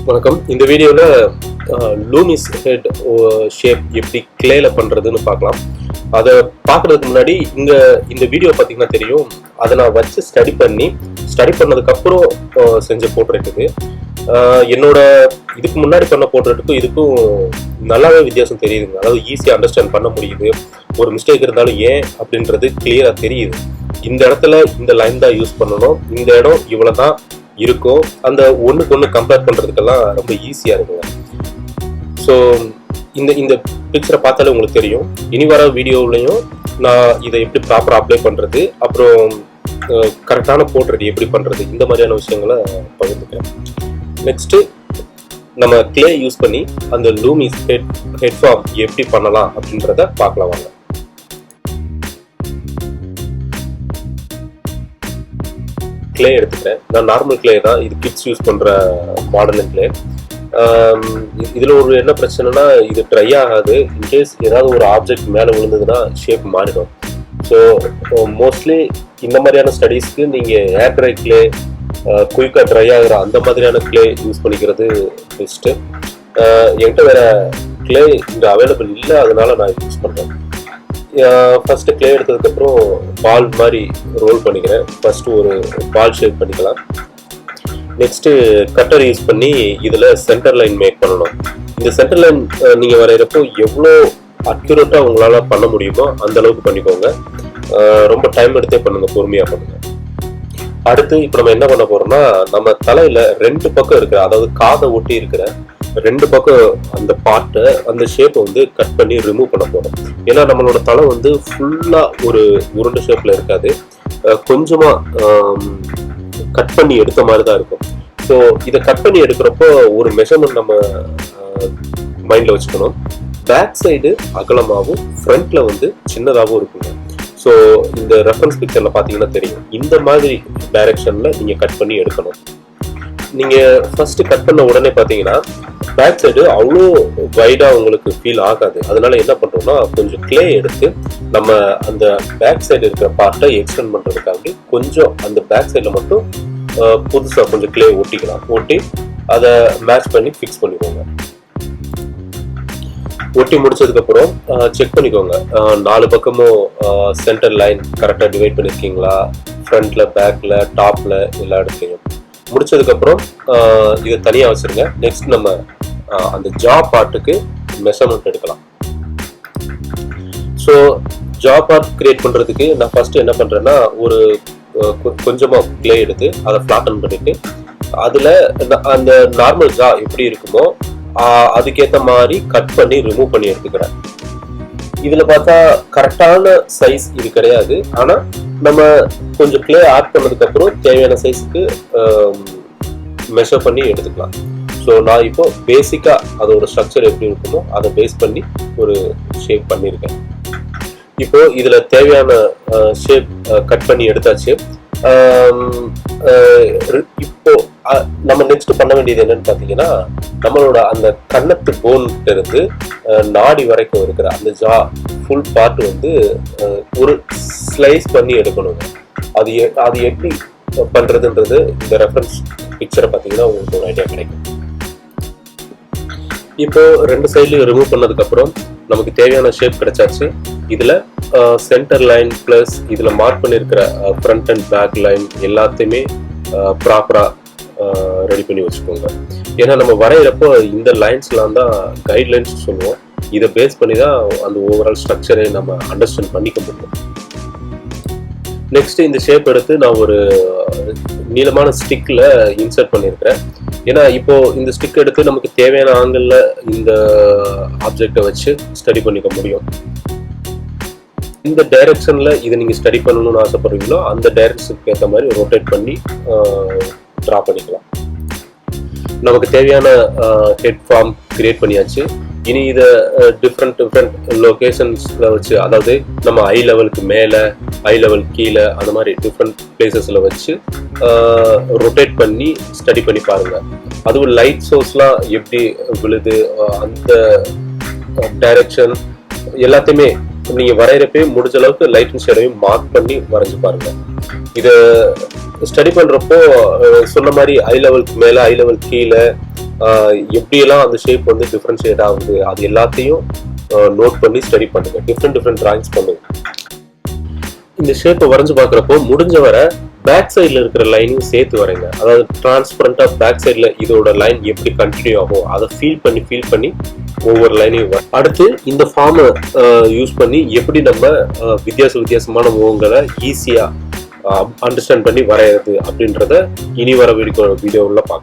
வணக்கம். இந்த வீடியோவில் லூமிஸ் ஹெட் ஷேப் எப்படி கிளேல பண்ணுறதுன்னு பார்க்கலாம். அதை பார்க்குறதுக்கு முன்னாடி இந்த வீடியோ பார்த்தீங்கன்னா தெரியும், அதை நான் வச்சு ஸ்டடி பண்ணதுக்கப்புறம் செஞ்ச போர்ட்ரேட் இது. என்னோட இதுக்கு முன்னாடி பண்ண போர்ட்ரேட்டுக்கும் இதுக்கும் நல்லாவே வித்தியாசம் தெரியுதுங்க. அதாவது ஈஸியாக அண்டர்ஸ்டாண்ட் பண்ண முடியுது. ஒரு மிஸ்டேக் இருந்தாலும் ஏன் அப்படின்றது கிளியராக தெரியுது. இந்த இடத்துல இந்த லைன் தான் யூஸ் பண்ணணும், இந்த இடம் இவ்வளோ தான் இருக்கும். அந்த ஒன்றுக்கு ஒன்று கம்பேர் பண்ணுறதுக்கெல்லாம் ரொம்ப ஈஸியாக இருக்குங்க. ஸோ இந்த பிக்சரை பார்த்தாலே உங்களுக்கு தெரியும். இனி வர வீடியோவிலையும் நான் இதை எப்படி ப்ராப்பராக அப்ளை பண்ணுறது, அப்புறம் கரெக்டான போர்ட்ரேட் எப்படி பண்ணுறது, இந்த மாதிரியான விஷயங்களை பகிர்ந்துக்கிறேன். நெக்ஸ்ட்டு நம்ம கிளே யூஸ் பண்ணி அந்த லூமிஸ் ஹெட் ஃபார்ம் எப்படி பண்ணலாம் அப்படின்றத பார்க்கலாம் வாங்க. கிளே எடுத்துக்கிறேன். நான் நார்மல் கிளே தான், இது கிட்ஸ் யூஸ் பண்ணுற மாடர்ன் கிளே. இதில் ஒரு என்ன பிரச்சனைனா, இது ட்ரை ஆகாது. இன்கேஸ் ஏதாவது ஒரு ஆப்ஜெக்ட் மேலே விழுந்ததுன்னா ஷேப் மாறிடும். ஸோ மோஸ்ட்லி இந்த மாதிரியான ஸ்டடீஸ்க்கு நீங்கள் ஏர் ட்ரை கிளே, குயிக்காக ட்ரை ஆகிற அந்த மாதிரியான கிளே யூஸ் பண்ணிக்கிறது பெஸ்ட்டு. என்கிட்ட வேறு கிளே இங்கே அவைலபிள் இல்லை, அதனால நான் யூஸ் பண்ணுறேன். ஃபஸ்ட்டு கிளே எடுத்ததுக்கப்புறம் பால் மாதிரி ரோல் பண்ணிக்கிறேன். ஃபஸ்ட்டு ஒரு பால் ஷேப் பண்ணிக்கலாம். நெக்ஸ்ட்டு கட்டர் யூஸ் பண்ணி இதில் சென்டர் லைன் மேக் பண்ணணும். இந்த சென்டர் லைன் நீங்கள் வரைகிறப்போ எவ்வளோ அக்யூரேட்டாக உங்களால் பண்ண முடியுமோ அந்த அளவுக்கு பண்ணிக்கோங்க. ரொம்ப டைம் எடுத்தே பண்ணுங்கள், பொறுமையாக பண்ணுங்கள். அடுத்து இப்போ நம்ம என்ன பண்ண போகிறோம்னா, நம்ம தலையில் 2 பக்கம் இருக்கிற, அதாவது காதை ஒட்டி இருக்கிற 2 பக்கம் அந்த பார்ட்டை, அந்த ஷேப்பை கட் பண்ணி ரிமூவ் பண்ண போகிறோம். ஏன்னா நம்மளோட தலை ஃபுல்லாக ஒரு உருண்டை ஷேப்பில் இருக்காது, கொஞ்சமாக கட் பண்ணி எடுத்த மாதிரி தான் இருக்கும். ஸோ இதை கட் பண்ணி எடுக்கிறப்போ ஒரு மெஷர்மெண்ட் நம்ம மைண்டில் வச்சுக்கணும். பேக் சைடு அகலமாகவும் ஃப்ரண்ட்டில் சின்னதாகவும் இருக்குங்க. ஸோ இந்த ரெஃபரன்ஸ் பிக்சரில் பார்த்தீங்கன்னா தெரியும், இந்த மாதிரி டைரெக்ஷனில் நீங்கள் கட் பண்ணி எடுக்கணும். நீங்கள் ஃபஸ்ட்டு கட் பண்ண உடனே பார்த்தீங்கன்னா பேக் சைடு அவ்வளோ வைடாக உங்களுக்கு ஃபீல் ஆகாது. அதனால என்ன பண்ணுறோம்னா, கொஞ்சம் கிளே எடுத்து நம்ம அந்த பேக் சைடு இருக்கிற பார்ட்டை எக்ஸ்டெண்ட் பண்ணுறதுக்காக கொஞ்சம் அந்த பேக் சைடில் மட்டும் புதுசாக கொஞ்சம் கிளே ஒட்டிக்கலாம். ஒட்டி அதை மேட்ச் பண்ணி ஃபிக்ஸ் பண்ணிக்கோங்க. ஒட்டி முடிச்சதுக்கப்புறம் செக் பண்ணிக்கோங்க, 4 பக்கமும் சென்டர் லைன் கரெக்டாக டிவைட் பண்ணியிருக்கீங்களா, ஃப்ரண்ட்டில், பேக்கில், டாப்பில், எல்லா இடத்துலையும். முடிச்சதுக்கப்புறம் இதை தனியாக வச்சுருங்க. நெக்ஸ்ட் நம்ம அந்த ஜா பார்ட்டுக்கு மெஷர்மெண்ட் எடுக்கலாம். ஸோ ஜா பார்ட் கிரியேட் பண்ணுறதுக்கு நான் ஃபஸ்ட்டு என்ன பண்ணுறேன்னா, ஒரு கொஞ்சமாக கிளே எடுத்து அதை ஃப்ளாட்டன் பண்ணிவிட்டு அதில் அந்த நார்மல் ஜா எப்படி இருக்குமோ அதுக்கேற்ற மாதிரி கட் பண்ணி ரிமூவ் பண்ணி எடுத்துக்கிறேன். இதில் பார்த்தா கரெக்டான சைஸ் இது கிடையாது, ஆனால் நம்ம கொஞ்சம் கிளே ஆட் பண்ணதுக்கப்புறம் தேவையான சைஸுக்கு மெஷர் பண்ணி எடுத்துக்கலாம். ஸோ நான் இப்போ பேசிக்காக அதோட ஸ்ட்ரக்சர் எப்படி இருக்குமோ அதை பேஸ் பண்ணி ஒரு ஷேப் பண்ணியிருக்கேன். இப்போ இதில் தேவையான ஷேப் கட் பண்ணி எடுத்தாச்சு. இப்போ நம்ம நெக்ஸ்ட் பண்ண வேண்டியது என்னன்னு பார்த்தீங்கன்னா, நம்மளோட அந்த கன்னத்து போன் இருந்து நாடி வரைக்கும் இருக்கிற அந்த ஜா ஃபுல் பார்ட் ஒரு ஸ்லைஸ் பண்ணி எடுக்கணுங்க. அது எப்படி பண்ணுறதுன்றது இந்த ரெஃபரன்ஸ் பிக்சரை பார்த்தீங்கன்னா உங்களுக்கு ஒரு ஐடியா கிடைக்கும். இப்போ 2 சைட்லையும் ரிமூவ் பண்ணதுக்கப்புறம் நமக்கு தேவையான ஷேப் கிடைச்சாச்சு. இதில் சென்டர் லைன் ப்ளஸ் இதில் மார்க் பண்ணியிருக்கிற ஃப்ரண்ட் அண்ட் பேக் லைன் எல்லாத்தையுமே ப்ராப்பராக ரெடி பண்ணி வச்சுக்கோங்க. ஏன்னா நம்ம வரைகிறப்போ இந்த லைன்ஸ்லாம் தான் கைட்லைன்ஸ் சொல்லுவோம். இதை பேஸ் பண்ணி தான் அந்த ஓவரால் ஸ்ட்ரக்சரை நம்ம அண்டர்ஸ்டாண்ட் பண்ணிக்க முடியும். நெக்ஸ்ட் இந்த ஷேப் எடுத்து நான் ஒரு நீளமான ஸ்டிக்கில் இன்சர்ட் பண்ணியிருக்கிறேன். ஏன்னா இப்போ இந்த ஸ்டிக் எடுத்து நமக்கு தேவையான ஆங்கிளில் இந்த ஆப்ஜெக்டை வச்சு ஸ்டடி பண்ணிக்க முடியும். இந்த டைரக்ஷனில் இதை நீங்கள் ஸ்டடி பண்ணணும்னு ஆசைப்படுறீங்களோ அந்த டைரக்ஷனுக்கு ஏற்ற மாதிரி ரொட்டேட் பண்ணி ட்ரா பண்ணிக்கலாம். நமக்கு தேவையான ஹெட் ஃபார்ம் கிரியேட் பண்ணியாச்சு. இனி இதை டிஃப்ரெண்ட் லொக்கேஷன்ஸில் வச்சு, அதாவது நம்ம ஐ லெவலுக்கு மேலே, ஐ லெவல் கீழே, அந்த மாதிரி டிஃப்ரெண்ட் பிளேசஸில் வச்சு ரொட்டேட் பண்ணி ஸ்டடி பண்ணி பாருங்கள். அதுவும் லைட் சோர்ஸ்லாம் எப்படி விழுது, அந்த டைரக்ஷன் எல்லாத்தையுமே நீங்கள் வரைகிறப்பே முடிஞ்ச அளவுக்கு லைட் அண்ட் ஷேடையும் மார்க் பண்ணி வரைஞ்சி பாருங்கள். இதை ஸ்டடி பண்ணுறப்போ சொன்ன மாதிரி ஐ லெவலுக்கு மேலே, ஐ லெவல் கீழே, எப்படியெல்லாம் அந்த ஷேப் வந்து டிஃப்ரென்ஷியேட் ஆகுது அது எல்லாத்தையும் நோட் பண்ணி ஸ்டடி பண்ணுங்க. டிஃப்ரெண்ட் டிராயிங்ஸ் பண்ணுங்க. இந்த ஷேப்பை வரைஞ்சு பார்க்குறப்போ முடிஞ்ச வர பேக் சைடில் இருக்கிற லைனையும் சேர்த்து வரைங்க. அதாவது டிரான்ஸ்பரண்டாக பேக் சைடில் இதோட லைன் எப்படி கண்டினியூ ஆகும் அதை ஃபீல் பண்ணி ஒவ்வொரு லைனையும் அடுத்து இந்த ஃபார்மை யூஸ் பண்ணி எப்படி நம்ம வித்தியாசமான முகங்களை ஈஸியாக அண்டர்ஸ்டாண்ட் பண்ணி வரைகிறது அப்படின்றத இனி வர வீடியோவில் பார்க்கலாம்.